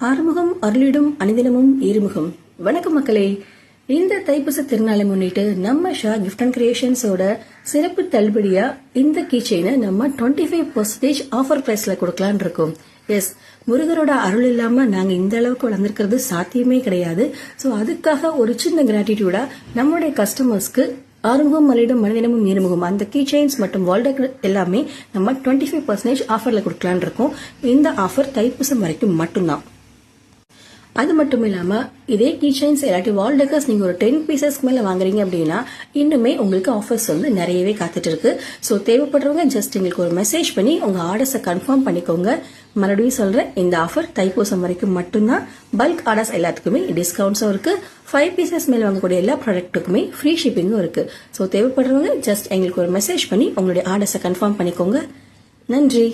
ஆறுமுகம் அருளிடும் அணிதினமும் ஈறுமுகம். வணக்கம் மக்களே. இந்த தைப்பூச திருநாளை முன்னிட்டு நம்ம ஷா கிஃப்ட் அண்ட் கிரியேஷன்ஸோட சிறப்பு தள்ளுபடியா இந்த கீ செயினை நம்ம 25% ஆஃபர் பிரைஸ்ல கொடுக்கலான் இருக்கோம். எஸ், முருகரோட அருள் இல்லாம நாங்க இந்த அளவுக்கு வளர்ந்திருக்கிறது சாத்தியமே கிடையாது. சோ அதுக்காக ஒரு சின்ன கிராட்டிடியூடா நம்மளுடைய கஸ்டமர்ஸ்க்கு ஆறுமுகம் அருளிடும் அணிதினமும் ஈறுமுகம் அந்த கீ செயின்ஸ் மற்றும் வால் டெக்கர் எல்லாமே நம்ம 25% ஆஃபர்ல கொடுக்கலான் இருக்கோம். இந்த ஆஃபர் தைப்பூசம் வரைக்கும் மட்டும்தான். அது மட்டும் இல்லாம இதே கீ செயின்ஸ் இல்லாட்டி வால் டெக்கர்ஸ் நீங்க ஒரு 10 பீசஸ்க்கு மேல வாங்குறீங்க அப்படின்னா இன்னுமே உங்களுக்கு ஆஃபர்ஸ் நிறையவே காத்துட்டு இருக்கு. சோ தேவைப்படுறவங்க ஜஸ்ட் எங்களுக்கு ஒரு மெசேஜ் பண்ணி உங்க ஆர்டர்ஸை கன்ஃபார்ம் பண்ணிக்கோங்க. மறுபடியும் சொல்றேன், இந்த ஆஃபர் தைப்பூசம் வரைக்கும் மட்டும்தான். பல்க் ஆர்டர்ஸ் எல்லாத்துக்குமே டிஸ்கவுண்ட்ஸும் இருக்கு. 5 பீசஸ் மேல வாங்கக்கூடிய எல்லா ப்ராடக்ட்டுக்குமே ஃப்ரீ ஷிப்பிங்கும் இருக்கு. சோ தேவைப்படுறவங்க ஜஸ்ட் எங்களுக்கு ஒரு மெசேஜ் பண்ணி உங்களுடைய ஆர்டர்ஸை கன்ஃபார்ம் பண்ணிக்கோங்க. நன்றி.